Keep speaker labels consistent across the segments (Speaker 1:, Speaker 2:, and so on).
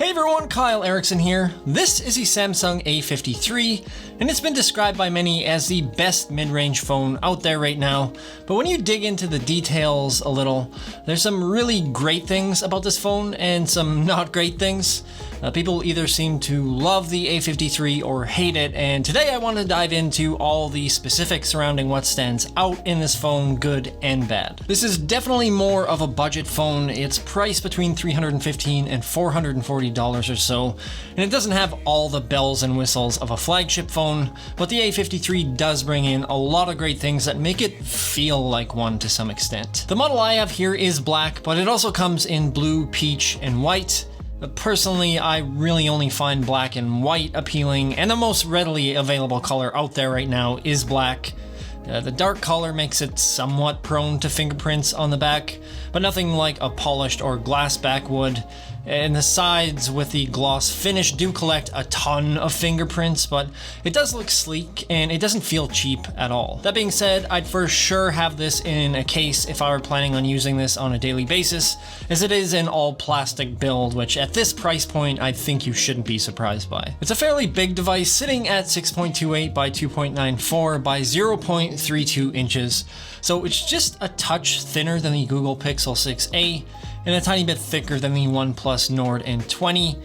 Speaker 1: Hey everyone, Kyle Erickson here. This is the Samsung A53, and it's been described by many as the best mid-range phone out there right now. But when you dig into the details a little, there's some really great things about this phone and some not great things. People either seem to love the A53 or hate it, and today I want to dive into all the specifics surrounding what stands out in this phone, good and bad. This is definitely more of a budget phone. It's priced between $315 and $440 or so, and it doesn't have all the bells and whistles of a flagship phone, but the A53 does bring in a lot of great things that make it feel like one to some extent. The model I have here is black, but it also comes in blue, peach, and white. Personally, I really only find black and white appealing, and the most readily available color out there right now is black. The dark color makes it somewhat prone to fingerprints on the back, but nothing like a polished or glass back would. And the sides with the gloss finish do collect a ton of fingerprints, but it does look sleek and it doesn't feel cheap at all. That being said, I'd for sure have this in a case if I were planning on using this on a daily basis, as it is an all plastic build, which at this price point I think you shouldn't be surprised by. It's a fairly big device, sitting at 6.28 by 2.94 by 0.32 inches, so it's just a touch thinner than the Google Pixel 6a, and a tiny bit thicker than the OnePlus Nord N20.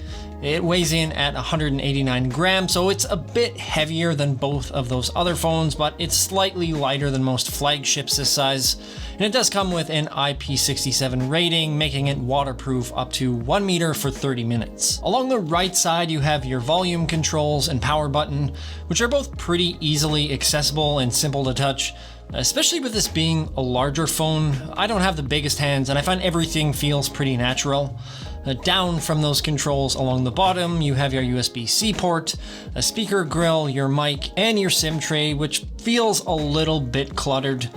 Speaker 1: It weighs in at 189 grams, so it's a bit heavier than both of those other phones, but it's slightly lighter than most flagships this size. And it does come with an IP67 rating, making it waterproof up to 1 meter for 30 minutes. Along the right side, you have your volume controls and power button, which are both pretty easily accessible and simple to touch. Especially with this being a larger phone, I don't have the biggest hands and I find everything feels pretty natural. Down from those controls along the bottom, you have your USB-C port, a speaker grill, your mic, and your SIM tray, which feels a little bit cluttered.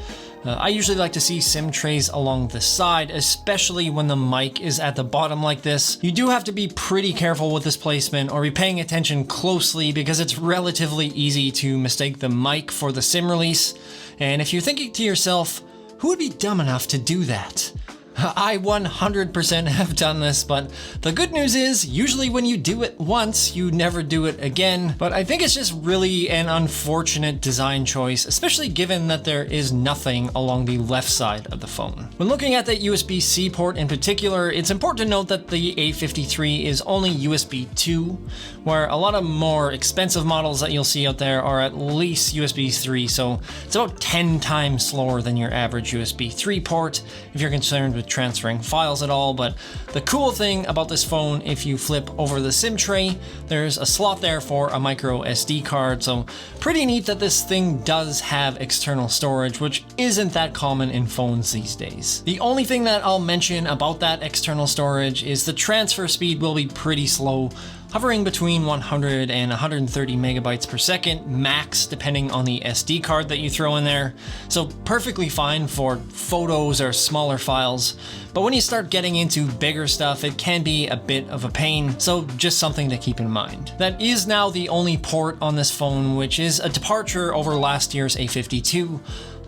Speaker 1: I usually like to see SIM trays along the side, especially when the mic is at the bottom like this. You do have to be pretty careful with this placement or be paying attention closely because it's relatively easy to mistake the mic for the SIM release. And if you're thinking to yourself, who would be dumb enough to do that? I 100% have done this, but the good news is usually when you do it once, you never do it again. But I think it's just really an unfortunate design choice, especially given that there is nothing along the left side of the phone. When looking at that USB-C port in particular, it's important to note that the A53 is only USB 2, where a lot of more expensive models that you'll see out there are at least USB 3, so it's about 10 times slower than your average USB 3 port if you're concerned with transferring files at all. But the cool thing about this phone, if you flip over the SIM tray, there's a slot there for a micro SD card, so pretty neat that this thing does have external storage, which isn't that common in phones these days. The only thing that I'll mention about that external storage is the transfer speed will be pretty slow, hovering between 100 and 130 megabytes per second max, depending on the SD card that you throw in there. So perfectly fine for photos or smaller files. But when you start getting into bigger stuff, it can be a bit of a pain, so just something to keep in mind. That is now the only port on this phone, which is a departure over last year's A52.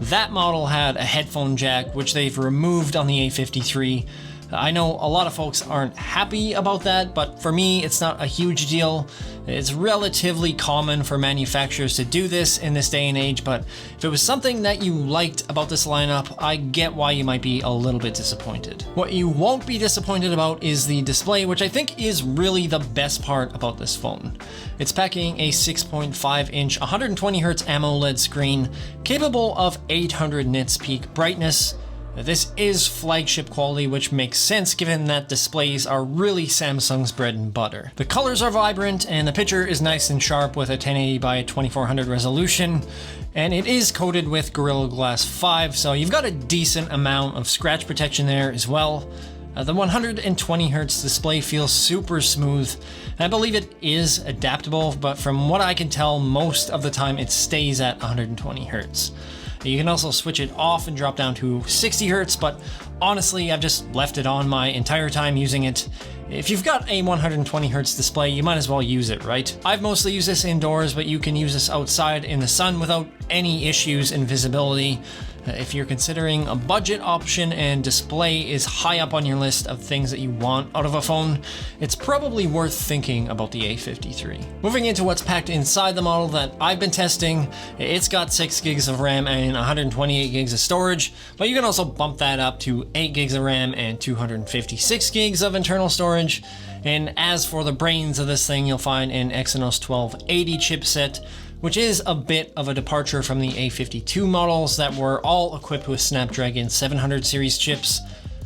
Speaker 1: That model had a headphone jack, which they've removed on the A53. I know a lot of folks aren't happy about that, but for me, it's not a huge deal. It's relatively common for manufacturers to do this in this day and age, but if it was something that you liked about this lineup, I get why you might be a little bit disappointed. What you won't be disappointed about is the display, which I think is really the best part about this phone. It's packing a 6.5-inch 120Hz AMOLED screen capable of 800 nits peak brightness. This is flagship quality, which makes sense given that displays are really Samsung's bread and butter. The colors are vibrant and the picture is nice and sharp with a 1080 by 2400 resolution, and it is coated with Gorilla Glass 5, so you've got a decent amount of scratch protection there as well. The 120Hz display feels super smooth, and I believe it is adaptable, but from what I can tell, most of the time it stays at 120Hz. You can also switch it off and drop down to 60 Hz, but honestly, I've just left it on my entire time using it. If you've got a 120 Hz display, you might as well use it, right? I've mostly used this indoors, but you can use this outside in the sun without any issues in visibility. If you're considering a budget option and display is high up on your list of things that you want out of a phone, it's probably worth thinking about the A53. Moving into what's packed inside the model that I've been testing, it's got 6 gigs of RAM and 128 gigs of storage, but you can also bump that up to 8 gigs of RAM and 256 gigs of internal storage. And as for the brains of this thing, you'll find an Exynos 1280 chipset, which is a bit of a departure from the A52 models that were all equipped with Snapdragon 700 series chips.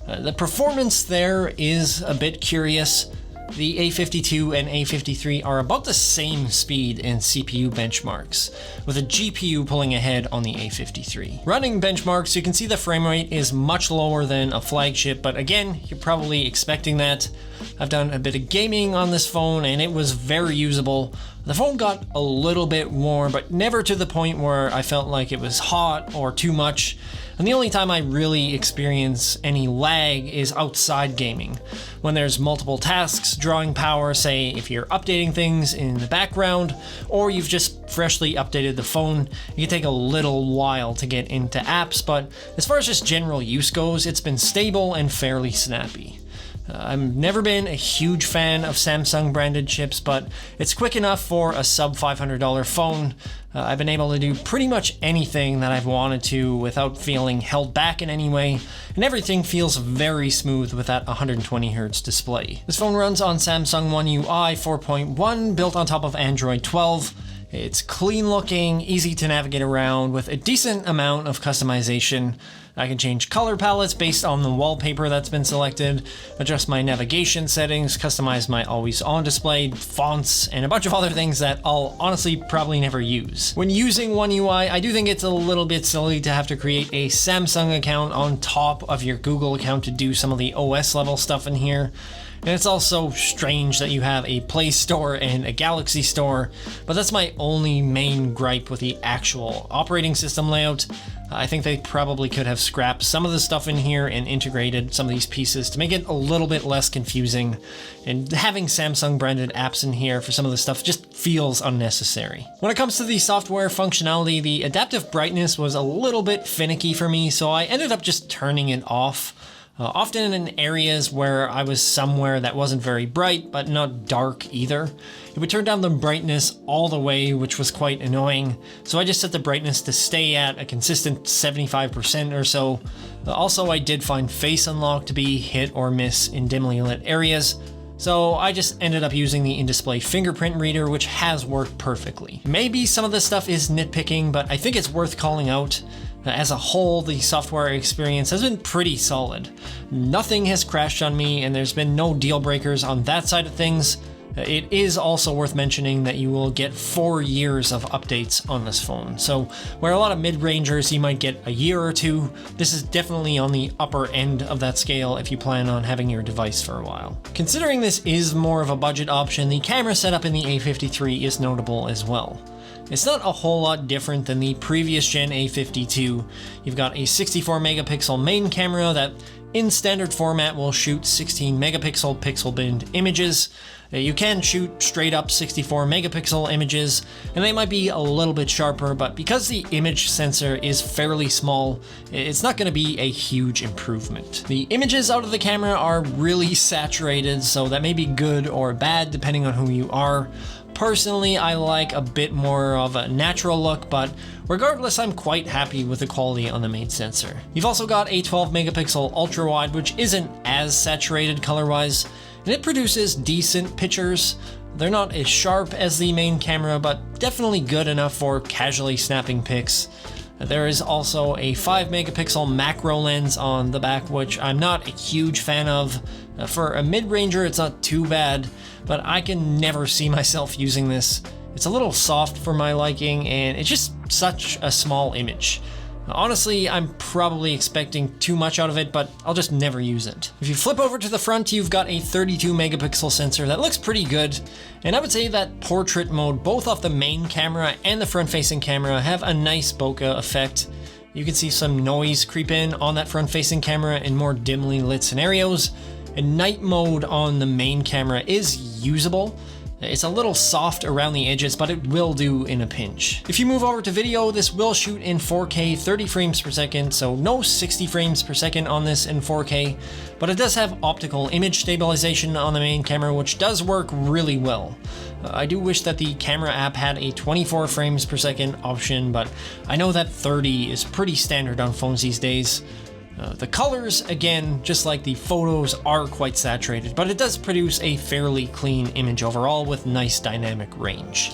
Speaker 1: The performance there is a bit curious. The A52 and A53 are about the same speed in CPU benchmarks, with a GPU pulling ahead on the A53. Running benchmarks, you can see the frame rate is much lower than a flagship, but again, you're probably expecting that. I've done a bit of gaming on this phone and it was very usable. The phone got a little bit warm, but never to the point where I felt like it was hot or too much. And the only time I really experience any lag is outside gaming. When there's multiple tasks drawing power, say if you're updating things in the background, or you've just freshly updated the phone, it can take a little while to get into apps, but as far as just general use goes, it's been stable and fairly snappy. I've never been a huge fan of Samsung branded chips, but it's quick enough for a sub $500 phone. I've been able to do pretty much anything that I've wanted to without feeling held back in any way, and everything feels very smooth with that 120Hz display. This phone runs on Samsung One UI 4.1, built on top of Android 12. It's clean looking, easy to navigate around with a decent amount of customization. I can change color palettes based on the wallpaper that's been selected, adjust my navigation settings, customize my always on display, fonts, and a bunch of other things that I'll honestly probably never use. When using One UI, I do think it's a little bit silly to have to create a Samsung account on top of your Google account to do some of the OS level stuff in here. And it's also strange that you have a Play Store and a Galaxy Store, but that's my only main gripe with the actual operating system layout. I think they probably could have scrapped some of the stuff in here and integrated some of these pieces to make it a little bit less confusing. And having Samsung branded apps in here for some of the stuff just feels unnecessary. When it comes to the software functionality, the adaptive brightness was a little bit finicky for me, so I ended up just turning it off. Often in areas where I was somewhere that wasn't very bright, but not dark either. It would turn down the brightness all the way, which was quite annoying. So I just set the brightness to stay at a consistent 75% or so. Also, I did find Face Unlock to be hit or miss in dimly lit areas. So I just ended up using the in-display fingerprint reader, which has worked perfectly. Maybe some of this stuff is nitpicking, but I think it's worth calling out. As a whole, the software experience has been pretty solid. Nothing has crashed on me, and there's been no deal breakers on that side of things. It is also worth mentioning that you will get 4 years of updates on this phone. So where a lot of mid-rangers you might get a year or two, this is definitely on the upper end of that scale if you plan on having your device for a while. Considering this is more of a budget option, the camera setup in the A53 is notable as well. It's not a whole lot different than the previous gen A52. You've got a 64 megapixel main camera that in standard format will shoot 16 megapixel pixel binned images. You can shoot straight up 64 megapixel images, and they might be a little bit sharper, but because the image sensor is fairly small, it's not going to be a huge improvement. The images out of the camera are really saturated, so that may be good or bad depending on who you are. Personally, I like a bit more of a natural look, but regardless, I'm quite happy with the quality on the main sensor. You've also got a 12 megapixel ultra wide, which isn't as saturated color-wise, and it produces decent pictures. They're not as sharp as the main camera, but definitely good enough for casually snapping pics. There is also a 5 megapixel macro lens on the back, which I'm not a huge fan of. For a mid-ranger, it's not too bad, but I can never see myself using this. It's a little soft for my liking, and it's just such a small image. Honestly, I'm probably expecting too much out of it, but I'll just never use it. If you flip over to the front, you've got a 32 megapixel sensor that looks pretty good, and I would say that portrait mode, both off the main camera and the front-facing camera, have a nice bokeh effect. You can see some noise creep in on that front-facing camera in more dimly lit scenarios, and night mode on the main camera is usable. It's a little soft around the edges, but it will do in a pinch. If you move over to video, this will shoot in 4K 30 frames per second, so no 60 frames per second on this in 4K, but it does have optical image stabilization on the main camera, which does work really well. I do wish that the camera app had a 24 frames per second option, but I know that 30 is pretty standard on phones these days. The colors, again, just like the photos, are quite saturated, but it does produce a fairly clean image overall with nice dynamic range.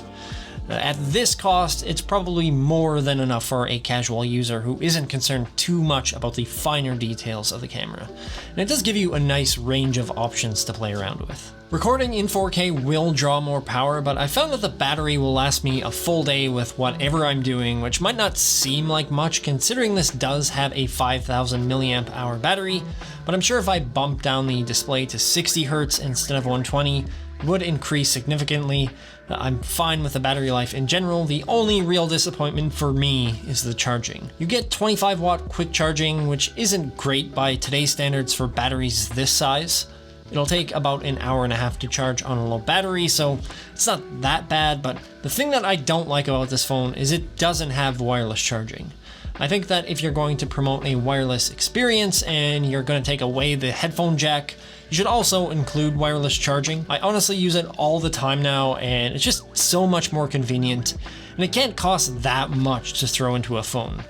Speaker 1: At this cost, it's probably more than enough for a casual user who isn't concerned too much about the finer details of the camera. And it does give you a nice range of options to play around with. Recording in 4K will draw more power, but I found that the battery will last me a full day with whatever I'm doing, which might not seem like much considering this does have a 5000 milliamp hour battery, but I'm sure if I bump down the display to 60 Hz instead of 120, it would increase significantly. I'm fine with the battery life in general. The only real disappointment for me is the charging. You get 25 watt quick charging, which isn't great by today's standards for batteries this size. It'll take about an hour and a half to charge on a low battery, so it's not that bad, but the thing that I don't like about this phone is it doesn't have wireless charging. I think that if you're going to promote a wireless experience and you're going to take away the headphone jack, you should also include wireless charging. I honestly use it all the time now, and it's just so much more convenient, and it can't cost that much to throw into a phone.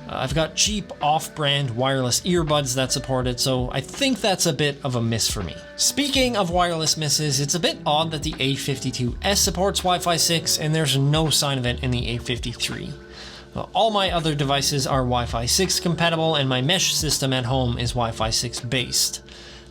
Speaker 1: I've got cheap off-brand wireless earbuds that support it, so I think that's a bit of a miss for me. Speaking of wireless misses, it's a bit odd that the A52s supports Wi-Fi 6 and there's no sign of it in the A53. All my other devices are Wi-Fi 6 compatible and my mesh system at home is Wi-Fi 6 based.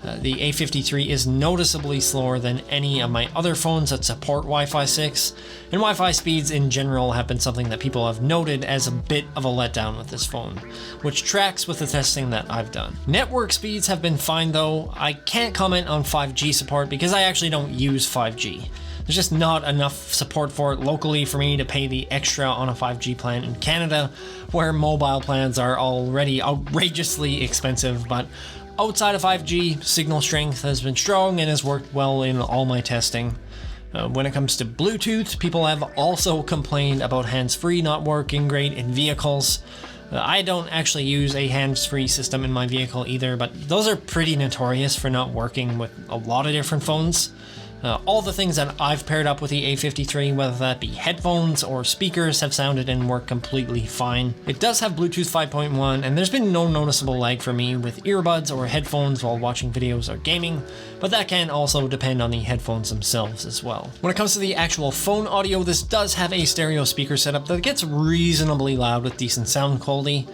Speaker 1: The A53 is noticeably slower than any of my other phones that support Wi-Fi 6, and Wi-Fi speeds in general have been something that people have noted as a bit of a letdown with this phone, which tracks with the testing that I've done. Network speeds have been fine though. I can't comment on 5G support because I actually don't use 5G. There's just not enough support for it locally for me to pay the extra on a 5G plan in Canada, where mobile plans are already outrageously expensive, but outside of 5G, signal strength has been strong and has worked well in all my testing. When it comes to Bluetooth, people have also complained about hands-free not working great in vehicles. I don't actually use a hands-free system in my vehicle either, but those are pretty notorious for not working with a lot of different phones. All the things that I've paired up with the A53, whether that be headphones or speakers, have sounded and worked completely fine. It does have Bluetooth 5.1, and there's been no noticeable lag for me with earbuds or headphones while watching videos or gaming, but that can also depend on the headphones themselves as well. When it comes to the actual phone audio, this does have a stereo speaker setup that gets reasonably loud with decent sound quality.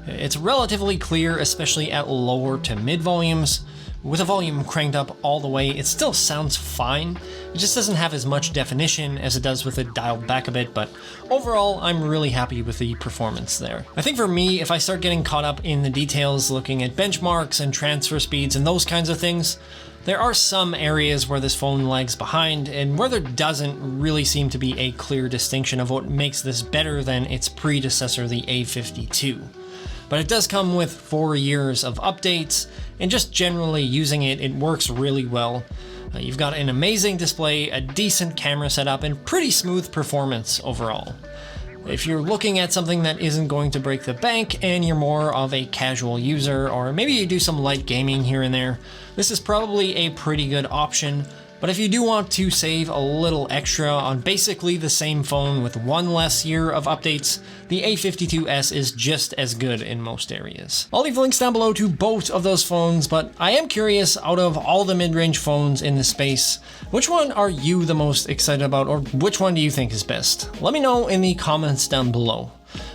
Speaker 1: It's relatively clear, especially at lower to mid volumes. With the volume cranked up all the way, it still sounds fine. It just doesn't have as much definition as it does with it dialed back a bit, but overall, I'm really happy with the performance there. I think for me, if I start getting caught up in the details, looking at benchmarks and transfer speeds and those kinds of things, there are some areas where this phone lags behind and where there doesn't really seem to be a clear distinction of what makes this better than its predecessor, the A52. But it does come with 4 years of updates, and just generally using it, it works really well. You've got an amazing display, a decent camera setup, and pretty smooth performance overall. If you're looking at something that isn't going to break the bank and you're more of a casual user, or maybe you do some light gaming here and there, this is probably a pretty good option. But if you do want to save a little extra on basically the same phone with 1 less year of updates, the A52s is just as good in most areas. I'll leave links down below to both of those phones, but I am curious, out of all the mid-range phones in the space, which one are you the most excited about, or which one do you think is best? Let me know in the comments down below.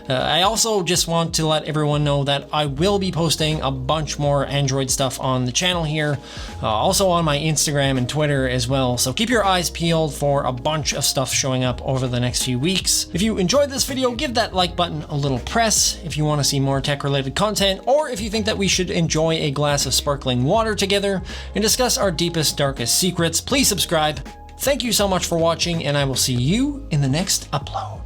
Speaker 1: I also just want to let everyone know that I will be posting a bunch more Android stuff on the channel here, also on my Instagram and Twitter as well, so keep your eyes peeled for a bunch of stuff showing up over the next few weeks. If you enjoyed this video, give that like button a little press if you want to see more tech-related content, or if you think that we should enjoy a glass of sparkling water together and discuss our deepest, darkest secrets, please subscribe. Thank you so much for watching, and I will see you in the next upload.